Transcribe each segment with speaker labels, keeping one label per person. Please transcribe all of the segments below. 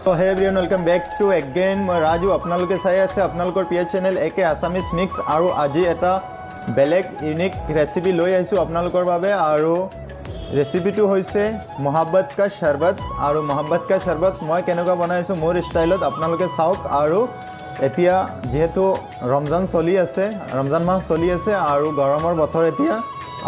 Speaker 1: So hey everyone, welcome back to again মই ৰাজু আপোনালোকে চাই আছে আপোনালোকৰ প্ৰিয় চেনেল একে আসামিজ মিক্স আৰু আজি এটা বেলেগ ইউনিক ৰেচিপি লৈ আহিছো আপোনালোকৰ বাবে আৰু ৰেচিপিটো হৈছে মোহাব্বত কা শৰবত আৰু মোহাব্বত কা শৰবত মই কেনেকৈ বনাইছো মোৰ ষ্টাইলত আপোনালোকে চাওক আৰু এতিয়া যেহেতু ৰমজান চলি আছে ৰমজান মাহ চলি আছে আৰু গৰমৰ বতৰ এতিয়া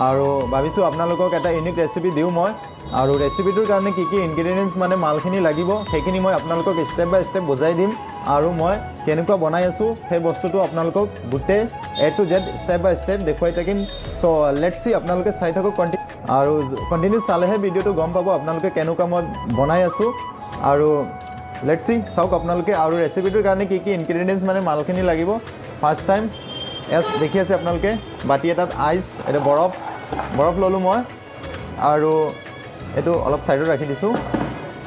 Speaker 1: আৰু ভাবিছো আপোনালোকক এটা ইউনিক ৰেচিপি দিও মই আৰু ৰেচিপিটোৰ কাৰণে কি কি ইনগ্ৰেডিয়েন্টস মানে মালখিনি লাগিব সেইখিনি মই আপোনালোকক স্টেপ বাই স্টেপ বুজাই দিম আৰু মই কেনেকৈ বনাই আছো সেই বস্তুটো আপোনালোকক গুটে এ to Z step by step দেখুৱাই থাকিম সো লেটস সি আপোনালোকে চাই থাকক আৰু কন্টিনিউ চালেহে ভিডিওটো গম পাব আপোনালোকে কেনেকৈ মই বনাই আছো আৰু লেটস সি চাওক আপোনালোকে আৰু ৰেচিপিটোৰ কাৰণে কি কি ইনগ্ৰেডিয়েন্টস মানে মালখিনি লাগিব ফাৰ্স্ট টাইম এস দেখি আছে আপোনালোকে বাটি এটাত আইস এটা বৰফ ললো মই আৰু এটো অলপ সাইডত ৰাখি দিছো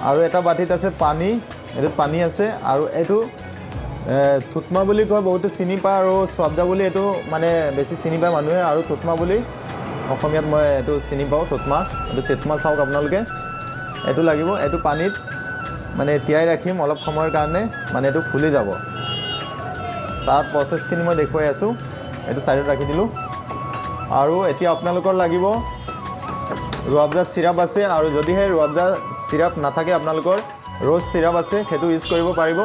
Speaker 1: আৰু এটা বাটিত আছে পানী এটো পানী আছে আৰু এটো থুতমা বুলি কয় বহুত চিনি পায় আৰু সবজা বুলি এটো মানে বেছি চিনি পায় মানুহে আৰু থুতমা বুলি অসমীয়াত মই এটো চিনি পাও থুতমা চাওক আপোনালোকে এটো লাগিব এটো পানীত মানে তিয়াই ৰাখিম অলপ সময়ৰ কাৰণে মানে এটো ফুলি যাব তাৰ প্ৰসেসখিনি মই দেখুৱাই আছো এটো সাইডত ৰাখি দিলো আৰু এতিয়া আপোনালোকৰ লাগিব ৰুৱাবজা সিৰাপ আছে আৰু যদিহে ৰুৱাবজা সিৰাপ নাথাকে আপোনালোকৰ ৰ'জ সিৰাপ আছে হেতু ইউজ কৰিব পাৰিব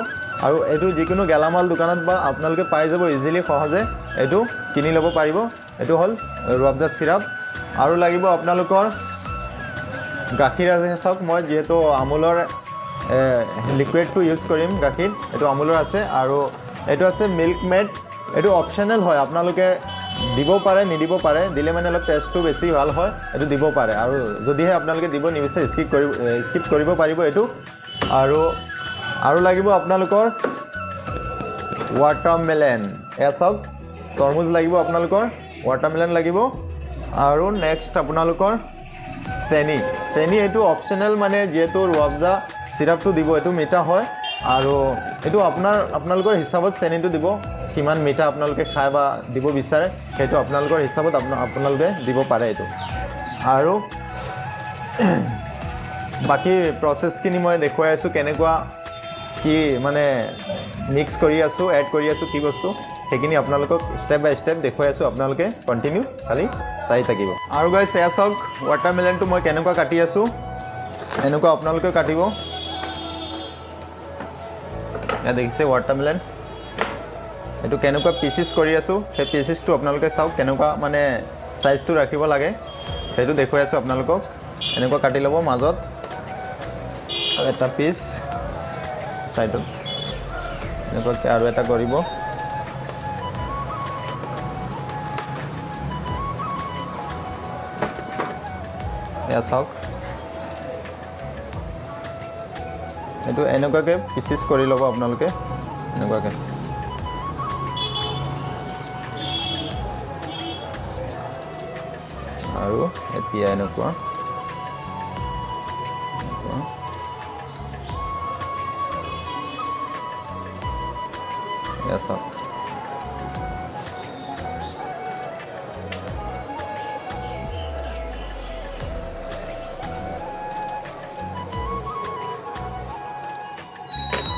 Speaker 1: আৰু এটো যিকোনো গেলামাল দোকানত বা আপোনালোকে পাই যাব ইজিলি সহজে এটো কিনি ল'ব পাৰিব এটো হল ৰুৱাবজা সিৰাপ আৰু লাগিব আপোনালোকৰ গাখীৰ আছে সব মই যেহেতু আমুলৰ লিকুইডটো ইউজ কৰিম গাখীৰ এটো আমুলৰ আছে আৰু এটো আছে মিল্ক মেড এটো অপচনেল হয় আপোনালোকে দিব পাৰে নিদিব পাৰে দিলে মানে অলপ টেষ্টটো বেছি ভাল হয় এটো দিব পাৰে আৰু যদিহে আপোনালোকে দিব নিবিচাৰে স্কিপ কৰিব পাৰিব এটো আৰু লাগিব আপোনালোকৰ ৱাটাৰমেলন এসক তৰমুজ লাগিব আপোনালোকৰ ৱাটাৰমেলন লাগিব আৰু নেক্সট আপোনালোকৰ চেনি এটো অপচনেল মানে যেহেতু ৰুৱাবজা সিৰাপটো দিব এটো মিঠা হয় আৰু এটো আপোনালোকৰ হিচাপত চেনিটো দিব কিমান মিঠা আপোনালোকে খাই বা দিব বিচাৰে সেইটো আপোনালোকৰ হিচাপত আপোনালোকে দিব পাৰে এটো আৰু বাকি প্ৰসেসখিনি মই দেখুৱাই আছো কেনেকুৱা কি মানে মিক্স কৰি আছো এড কৰি আছো কি বস্তু সেইখিনি আপোনালোকক স্টেপ বাই স্টেপ দেখুৱাই আছো আপোনালোকে কন্টিনিউ খালি চাই থাকিব আৰু গাইস এসক ৱাটাৰমেলনটো মই কেনেকুৱা কাটি আছো এনেকুৱা আপোনালোকে কাটিব ইয়া দেখিছে ৱাটাৰমেলন এটো কেনেকুৱা পিসেস কৰি আছো সেই পিসেসটো আপোনালোকে চাওক কেনেকুৱা মানে সাইজটো ৰাখিব লাগে সেইটো দেখুৱাই আছো আপোনালোকক এনেকুৱা কাটি ল'ব মাজত এটা পিস সাইডত এনেকুৱা আৰু এটা কৰিব এয়া চাওক এটো এনেকুৱাকে পিসেস কৰি ল'ব আপোনালোকে এনেকুৱাকে আৰু এতিয়া এনেকুৱা yes sir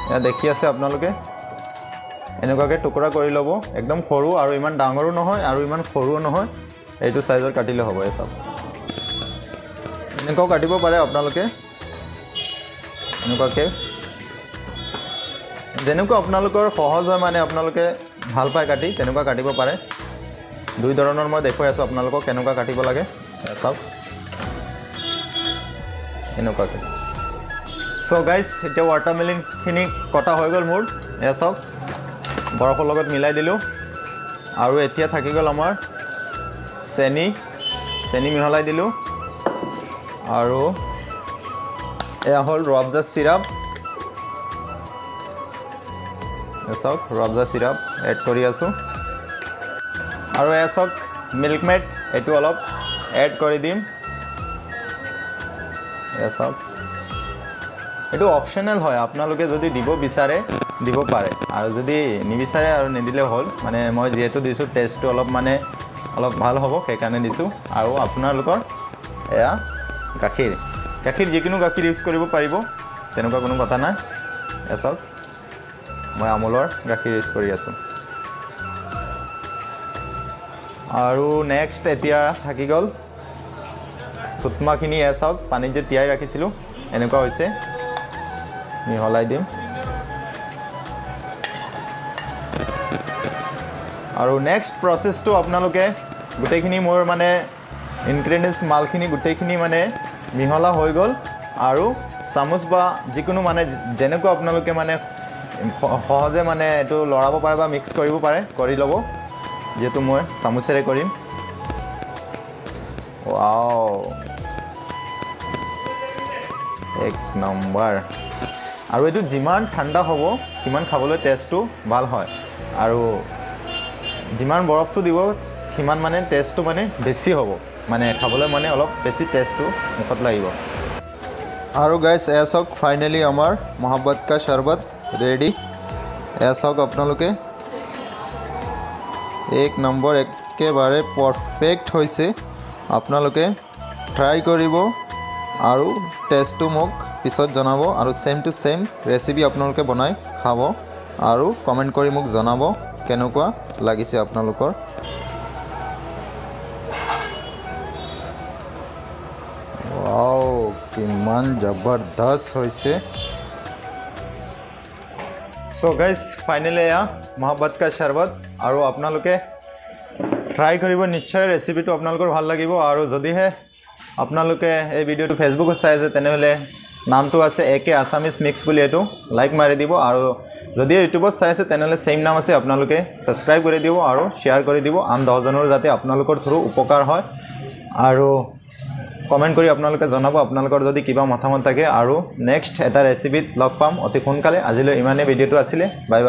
Speaker 1: ya দেখি আছে আপোনালোকে এনেকুৱাকে টুকুৰা কৰি ল'ব একদম সৰু আৰু ইমান ডাঙৰো নহয় আৰু ইমান সৰুও নহয় এইটো সাইজৰ কাটিলে হ'ব এই সব এনেকুৱা কাটিব পাৰে আপোনালোকে এনেকুৱাকে যেনেকুৱা আপোনালোকৰ সহজ হয় মানে আপোনালোকে ভাল পায় কাটি তেনেকুৱা কাটিব পাৰে দুই ধৰণৰ মই দেখুৱাই আছো আপোনালোকক কেনেকুৱা কাটিব লাগে সব এনেকুৱাকে সো গাইস এতিয়া ৱাটাৰমেলন খিনি কটা হৈ গ'ল মোৰ এয়া সব বৰফৰ লগত মিলাই দিলো আৰু এতিয়া থাকি গ'ল আমাৰ চেনি মিহলাই দিলো আৰু এয়া হল ৰুৱাবজা সিৰাপ এসক ৰুৱাবজা সিৰাপ এড কৰি আছো আৰু এসক মিল্ক মেড এটো অলপ এড কৰি দিম এসক এটো অপচনেল হয় আপোনালোকে যদি দিব বিচাৰে দিব পাৰে আৰু যদি নিবিচাৰে আৰু নিদিলে হল মানে মই যেহেতু দিছো টেষ্টটো অলপ ভাল হ'ব সেই কাৰণে দিছো আৰু আপোনালোকৰ এয়া গাখীৰ যিকোনো গাখীৰ ইউজ কৰিব পাৰিব তেনেকুৱা কোনো কথা নাই চাওক মই আমুলৰ গাখীৰ ইউজ কৰি আছোঁ আৰু নেক্সট এতিয়া থাকি গ'ল থুতমাখিনি চাওক পানীত যে তিয়াই ৰাখিছিলোঁ এনেকুৱা হৈছে মিহলাই দিম আৰু নেক্সট প্ৰচেছটো আপোনালোকে গোটেইখিনি মোৰ মানে ইনগ্ৰেডিয়েণ্টছ মালখিনি গোটেইখিনি মানে মিহলা হৈ গ'ল আৰু চামুচ বা যিকোনো মানে যেনেকুৱা আপোনালোকে মানে সহজে মানে এইটো লৰাব পাৰে বা মিক্স কৰিব পাৰে কৰি ল'ব যেহেতু মই চামুচেৰে কৰিম ৱাও এক নম্বৰ আৰু এইটো যিমান ঠাণ্ডা হ'ব সিমান খাবলৈ টেষ্টটো ভাল হয় আৰু যিমান বৰফটো দিব সিমান মানে টেষ্টটো মানে বেছি হ'ব মানে খাবলৈ মানে অলপ বেছি টেষ্টটো মুখত লাগিব আৰু গাইছ এয়া চাওক ফাইনেলি আমাৰ মহাব্বত কা শৰবত ৰেডি এয়া চাওক আপোনালোকে এক নম্বৰ একেবাৰে পাৰফেক্ট হৈছে আপোনালোকে ট্ৰাই কৰিব আৰু টেষ্টটো মোক পিছত জনাব আৰু সেম টু সেম ৰেচিপি আপোনালোকে বনাই খাব আৰু কমেণ্ট কৰি মোক জনাব কেনেকুৱা লাগিছে আপোনালোকৰ ৱাও কিমান জবৰদস্ত হৈছে সো গাইস ফাইনেলি এয়া মহাব্বত কা শৰবত আৰু আপোনালোকে ট্ৰাই কৰিব নিশ্চয় ৰেচিপিটো আপোনালোকৰ ভাল লাগিব আৰু যদিহে আপোনালোকে এই ভিডিঅ'টো ফেচবুকত চাই আছে তেনেহ'লে নামটো আছে একে আছামিজ মিক্স বুলি এইটো লাইক মাৰি দিব আৰু যদি ইউটিউবত চাই আছে তেনেহ'লে সেম নাম আছে আপোনালোকে ছাবস্ক্ৰাইব কৰি দিব আৰু শ্বেয়াৰ কৰি দিব আন 10জনৰ যাতে আপোনালোকৰ থ্ৰু উপকাৰ হয় আৰু কমেণ্ট কৰি আপোনালোকে জনাব আপোনালোকৰ যদি কিবা মতামত থাকে আৰু নেক্সট এটা ৰেচিপিত লগ পাম অতি সোনকালে আজিলৈ ইমানেই ভিডিঅ'টো আছিলে বাই বাই